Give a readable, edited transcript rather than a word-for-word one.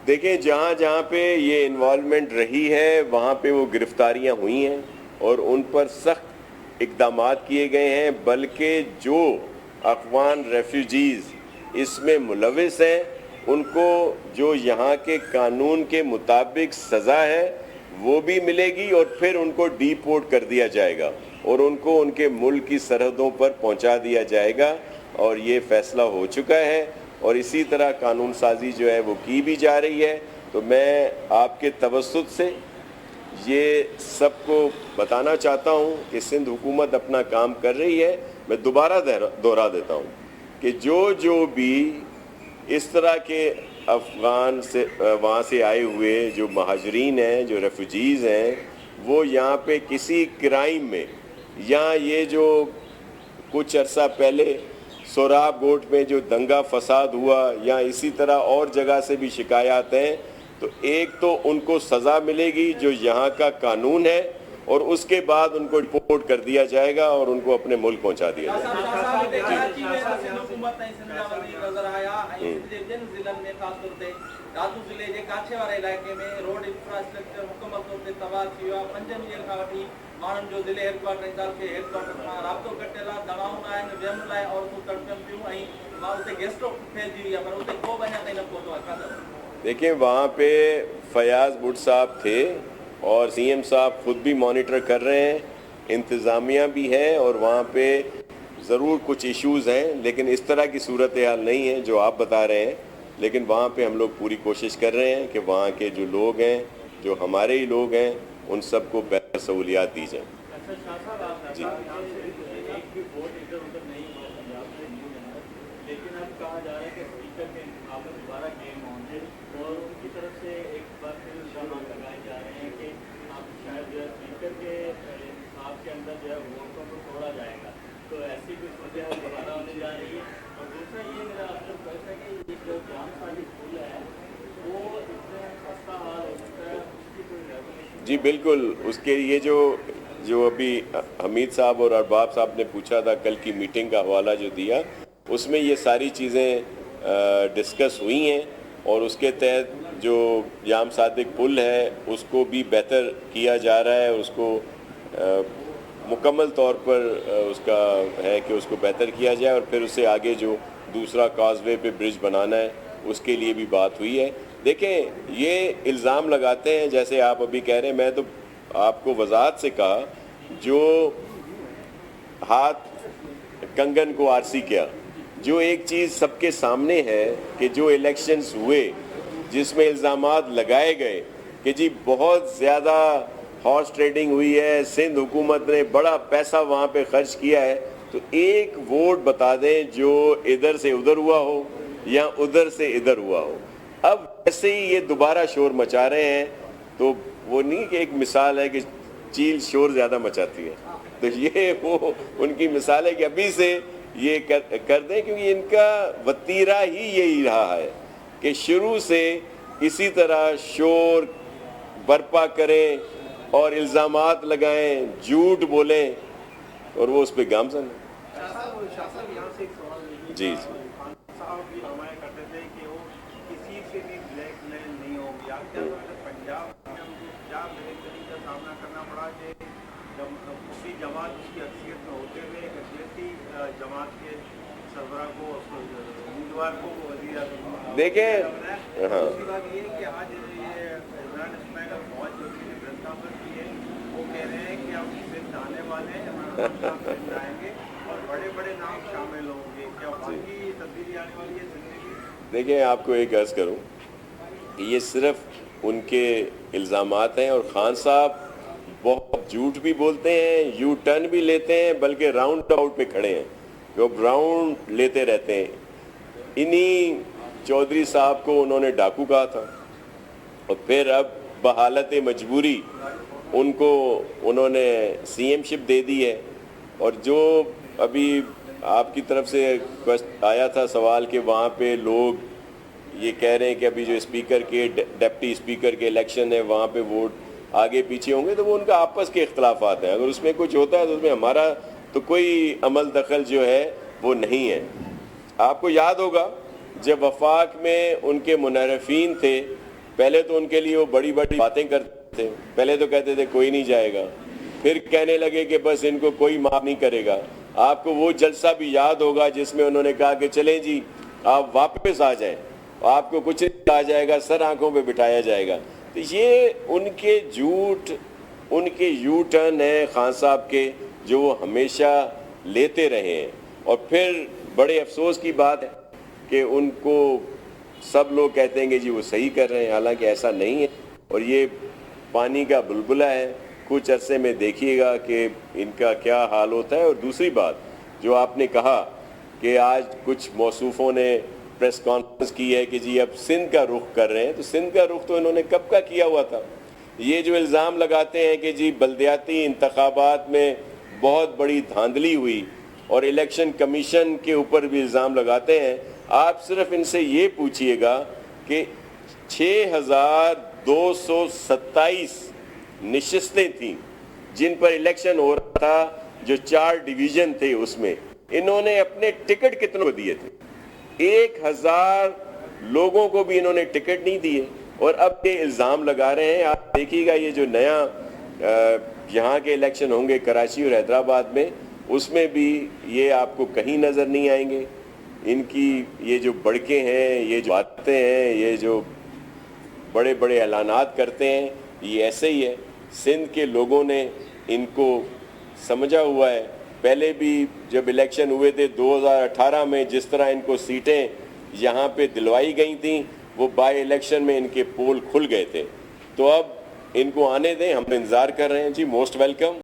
دیکھیں جہاں جہاں پہ یہ انوالومنٹ رہی ہے وہاں پہ وہ گرفتاریاں ہوئی ہیں اور ان پر سخت اقدامات کیے گئے ہیں، بلکہ جو افغان ریفیوجیز اس میں ملوث ہیں ان کو جو یہاں کے قانون کے مطابق سزا ہے وہ بھی ملے گی، اور پھر ان کو ڈی پورٹ کر دیا جائے گا اور ان کو ان کے ملک کی سرحدوں پر پہنچا دیا جائے گا، اور یہ فیصلہ ہو چکا ہے، اور اسی طرح قانون سازی جو ہے وہ کی بھی جا رہی ہے۔ تو میں آپ کے توسط سے یہ سب کو بتانا چاہتا ہوں کہ سندھ حکومت اپنا کام کر رہی ہے۔ میں دوبارہ دوہرا دیتا ہوں کہ جو بھی اس طرح کے افغان سے وہاں سے آئے ہوئے جو مہاجرین ہیں، جو ریفیوجیز ہیں، وہ یہاں پہ کسی کرائم میں، یا یہ جو کچھ عرصہ پہلے سوراب گوٹ میں جو دنگا فساد ہوا، یا اسی طرح اور جگہ سے بھی شکایات ہیں، تو ایک تو ان کو سزا ملے گی جو یہاں کا قانون ہے، اور اس کے بعد ان کو رپورٹ کر دیا جائے گا اور ان کو اپنے ملک پہنچا دیا جائے دیکھیں وہاں پہ فیاض بٹ صاحب تھے اور سی ایم صاحب خود بھی مانیٹر کر رہے ہیں، انتظامیہ بھی ہے، اور وہاں پہ ضرور کچھ ایشوز ہیں، لیکن اس طرح کی صورتحال نہیں ہے جو آپ بتا رہے ہیں، لیکن وہاں پہ ہم لوگ پوری کوشش کر رہے ہیں کہ وہاں کے جو لوگ ہیں، جو ہمارے ہی لوگ ہیں، ان سب کو بہتر سہولیات دی جائیں۔ جی لیکن اب کہا جا رہا ہے کہ اسپیکر کے انتخاب میں دوبارہ گیم آن ہے، اور ان کی طرف سے ایک بار پھر الزامات لگائے جا رہے ہیں کہ آپ شاید جو ہے اسپیکر کے انتخاب کے اندر جو ہے ووٹوں کو توڑا جائے گا، تو ایسی کوئی صورتحال دوبارہ ہونے جا رہی ہے۔ اور دوسرا یہ میرا آپ سے کوشچن ہے کہ یہ جو جام سازی پھول ہے وہ اتنا خستہ حال ہو سکتا ہے، اس کی کوئی ریگولیشن؟ جی بالکل، اس کے یہ جو ابھی حمید صاحب اور ارباب صاحب نے پوچھا تھا، کل کی میٹنگ کا حوالہ جو دیا، اس میں یہ ساری چیزیں ڈسکس ہوئی ہیں، اور اس کے تحت جو جام صادق پل ہے اس کو بھی بہتر کیا جا رہا ہے، اس کو مکمل طور پر اس کا ہے کہ اس کو بہتر کیا جائے، اور پھر اس سے آگے جو دوسرا کاز وے پہ برج بنانا ہے اس کے لیے بھی بات ہوئی ہے۔ دیکھیں یہ الزام لگاتے ہیں جیسے آپ ابھی کہہ رہے ہیں، میں تو آپ کو وضاحت سے کہا، جو ہاتھ کنگن کو آرسی کیا، جو ایک چیز سب کے سامنے ہے کہ جو الیکشنز ہوئے جس میں الزامات لگائے گئے کہ جی بہت زیادہ ہارس ٹریڈنگ ہوئی ہے، سندھ حکومت نے بڑا پیسہ وہاں پہ خرچ کیا ہے، تو ایک ووٹ بتا دیں جو ادھر سے ادھر ہوا ہو یا ادھر سے ادھر ہوا ہو۔ اب ایسے ہی یہ دوبارہ شور مچا رہے ہیں، تو وہ نہیں کہ ایک مثال ہے کہ چیل شور زیادہ مچاتی ہے، تو یہ وہ ان کی مثال ہے کہ ابھی سے یہ کر دیں، کیونکہ ان کا وتیرہ ہی یہی رہا ہے کہ شروع سے اسی طرح شور برپا کریں اور الزامات لگائیں، جھوٹ بولیں، اور وہ اس پہ گامزن ہے۔ جی صاحب بھی فرمایا کرتے تھے کہ وہ کسی سے بھی بلیک میل نہیں ہو گیا، کیا پنجاب میں ان کو کیا بہتری کا سامنا کرنا پڑا کہ اسی جماعت اس کی اکثریت میں ہوتے ہوئے اقلیتی جماعت کے سربراہ کو امیدوار کو وزیر اعظم؟ دیکھیں دوسری بات یہ کہ آج یہ عمران اسماعیل فوج جو جنتا پر کی ہے، وہ کہہ رہے ہیں کہ اب صرف آنے والے عمران صاحب سندھ آئیں گے اور بڑے بڑے نام شامل ہوں گے، کیا وہاں کی تبدیلی آنے والی ہے زندگی؟ دیکھیں آپ کو ایک عرض کروں کہ یہ صرف ان کے الزامات ہیں، اور خان صاحب بہت جھوٹ بھی بولتے ہیں، یو ٹرن بھی لیتے ہیں، بلکہ راؤنڈ آؤٹ پہ کھڑے ہیں، جو راؤنڈ لیتے رہتے ہیں۔ انہی چودھری صاحب کو انہوں نے ڈاکو کہا تھا، اور پھر اب بحالت مجبوری ان کو انہوں نے سی ایم شپ دے دی ہے، اور جو ابھی آپ کی طرف سے آیا تھا سوال کہ وہاں پہ لوگ یہ کہہ رہے ہیں کہ ابھی جو اسپیکر کے ڈپٹی اسپیکر کے الیکشن ہے وہاں پہ ووٹ آگے پیچھے ہوں گے تو وہ ان کا آپس کے اختلافات ہیں. اگر اس میں کچھ ہوتا ہے تو اس میں ہمارا تو کوئی عمل دخل جو ہے وہ نہیں ہے. آپ کو یاد ہوگا جب وفاق میں ان کے منحرفین تھے، پہلے تو ان کے لیے وہ بڑی بڑی باتیں کرتے تھے. پہلے تو کہتے تھے کوئی نہیں جائے گا، پھر کہنے لگے کہ بس ان کو کوئی معاف نہیں کرے گا. آپ کو وہ جلسہ بھی یاد ہوگا جس میں انہوں نے کہا کہ چلیں جی آپ واپس آ جائیں، آپ کو کچھ نہیں کہا جائے گا، سر آنکھوں پہ بٹھایا جائے گا. تو یہ ان کے جھوٹ، ان کے یو ٹرن ہیں خان صاحب کے، جو وہ ہمیشہ لیتے رہے ہیں. اور پھر بڑے افسوس کی بات ہے کہ ان کو سب لوگ کہتے ہیں کہ جی وہ صحیح کر رہے ہیں، حالانکہ ایسا نہیں ہے. اور یہ پانی کا بلبلہ ہے، کچھ عرصے میں دیکھیے گا کہ ان کا کیا حال ہوتا ہے. اور دوسری بات جو آپ نے کہا کہ آج کچھ موصوفوں نے پریس کانفرنس کی ہے کہ جی اب سندھ کا رخ کر رہے ہیں، تو سندھ کا رخ تو انہوں نے کب کا کیا ہوا تھا. یہ جو الزام لگاتے ہیں کہ جی بلدیاتی انتخابات میں بہت بڑی دھاندلی ہوئی اور الیکشن کمیشن کے اوپر بھی الزام لگاتے ہیں، آپ صرف ان سے یہ پوچھئے گا کہ 6227 نشستیں تھیں جن پر الیکشن ہو رہا تھا، جو 4 ڈویژن تھے، اس میں انہوں نے اپنے ٹکٹ کتنوں کو دیے تھے؟ 1000 لوگوں کو بھی انہوں نے ٹکٹ نہیں دیے. اور اب یہ الزام لگا رہے ہیں. آپ دیکھیے گا یہ جو نیا یہاں کے الیکشن ہوں گے کراچی اور حیدرآباد میں، اس میں بھی یہ آپ کو کہیں نظر نہیں آئیں گے. ان کی یہ جو بڑکے ہیں، یہ جو باتیں ہیں، یہ جو بڑے بڑے اعلانات کرتے ہیں، یہ ایسے ہی ہے. سندھ کے لوگوں نے ان کو سمجھا ہوا ہے. پہلے بھی جب الیکشن ہوئے تھے 2018 میں، جس طرح ان کو سیٹیں یہاں پہ دلوائی گئی تھیں، وہ بائی الیکشن میں ان کے پول کھل گئے تھے. تو اب ان کو آنے دیں، ہم انتظار کر رہے ہیں. جی موسٹ ویلکم.